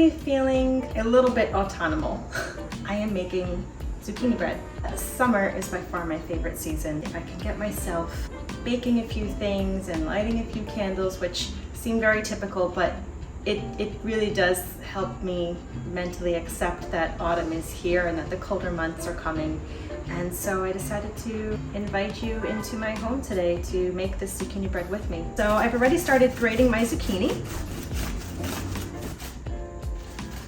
finally feeling a little bit autonomous. I am making zucchini bread. Summer is by far my favorite season. If I can get myself baking a few things and lighting a few candles, which seem very typical, but it really does help me mentally accept that autumn is here and that the colder months are coming. And so I decided to invite you into my home today to make this zucchini bread with me. So I've already started grating my zucchini.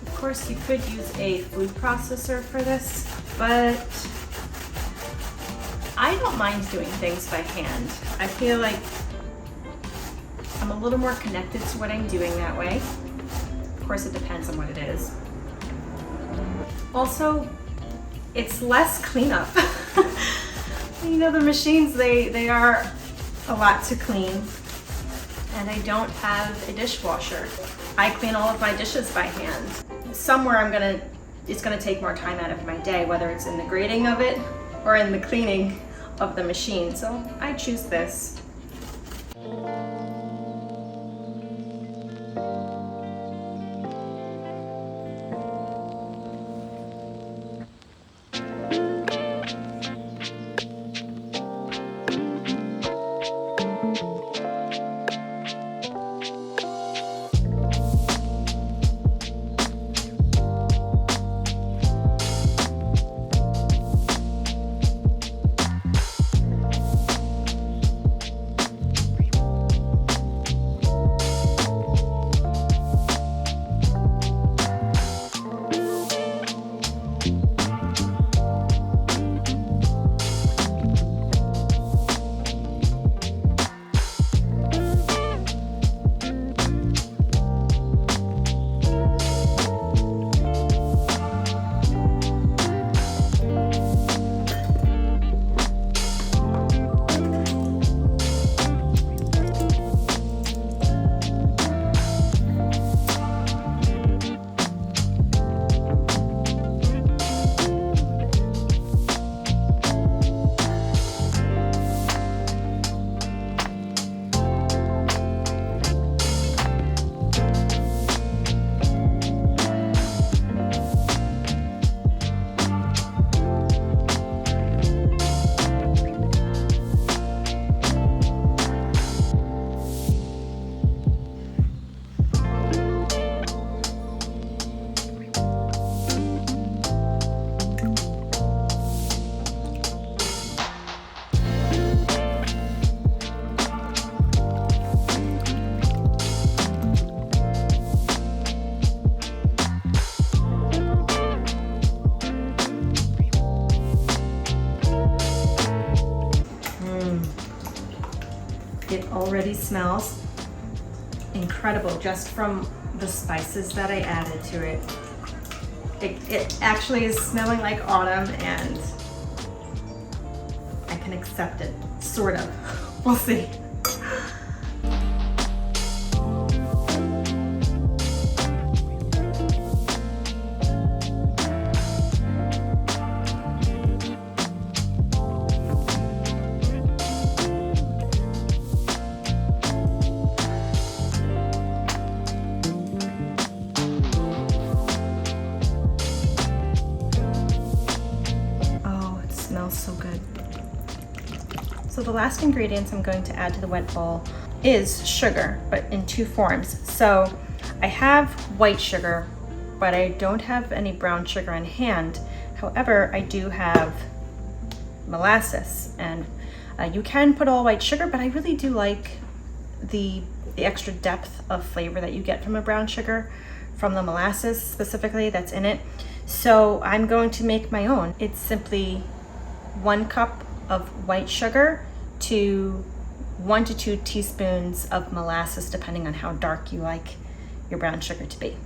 Of course, you could use a food processor for this, but I don't mind doing things by hand. I feel like I'm a little more connected to what I'm doing that way. Of course, it depends on what it is. Also, it's less cleanup. You know, the machines, they are a lot to clean, and I don't have a dishwasher. I clean all of my dishes by hand. Somewhere it's gonna take more time out of my day, whether it's in the grating of it or in the cleaning of the machine. So I choose this. It already smells incredible just from the spices that I added to it. It actually is smelling like autumn, and I can accept it, sort of. We'll see. So good. So the last ingredients I'm going to add to the wet bowl is sugar, but in two forms. So I have white sugar, but I don't have any brown sugar on hand. However, I do have molasses, and you can put all white sugar, but I really do like the extra depth of flavor that you get from a brown sugar, from the molasses specifically that's in it. So I'm going to make my own. It's simply 1 cup of white sugar to 1 to 2 teaspoons of molasses, depending on how dark you like your brown sugar to be.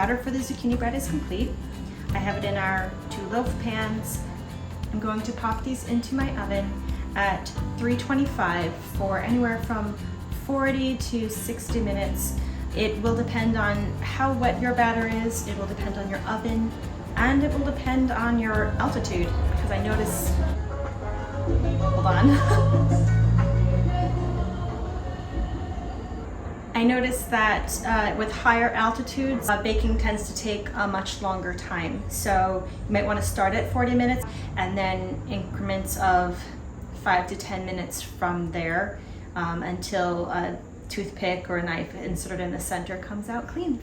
batter for the zucchini bread is complete. I have it in our 2 loaf pans. I'm going to pop these into my oven at 325 for anywhere from 40 to 60 minutes. It will depend on how wet your batter is, it will depend on your oven, and it will depend on your altitude, because I notice, hold on. I noticed that with higher altitudes, baking tends to take a much longer time. So you might want to start at 40 minutes and then increments of 5 to 10 minutes from there until a toothpick or a knife inserted in the center comes out clean.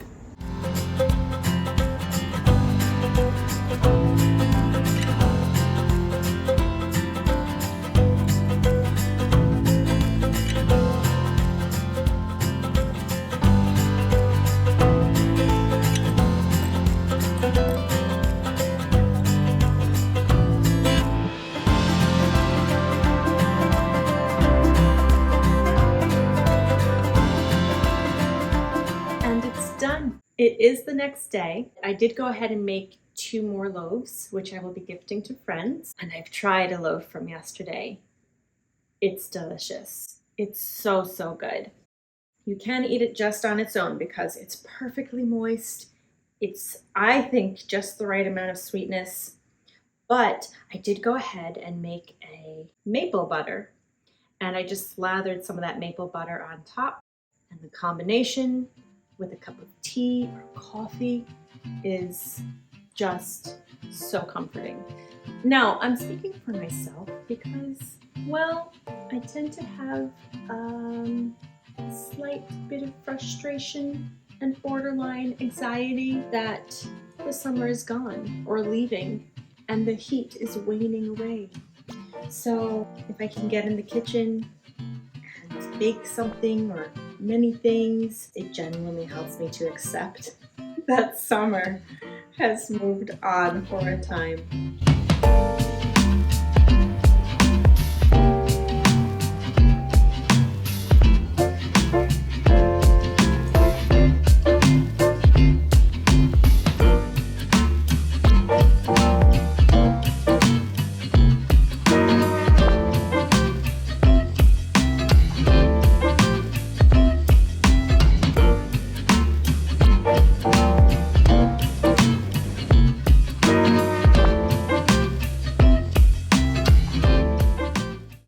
It is the next day. I did go ahead and make 2 more loaves, which I will be gifting to friends. And I've tried a loaf from yesterday. It's delicious. It's so, so good. You can eat it just on its own because it's perfectly moist. It's, I think, just the right amount of sweetness. But I did go ahead and make a maple butter. And I just slathered some of that maple butter on top. And the combination with a cup of tea or coffee is just so comforting. Now, I'm speaking for myself because, well, I tend to have a slight bit of frustration and borderline anxiety that the summer is gone or leaving and the heat is waning away. So if I can get in the kitchen and bake something or many things, it genuinely helps me to accept that summer has moved on for a time.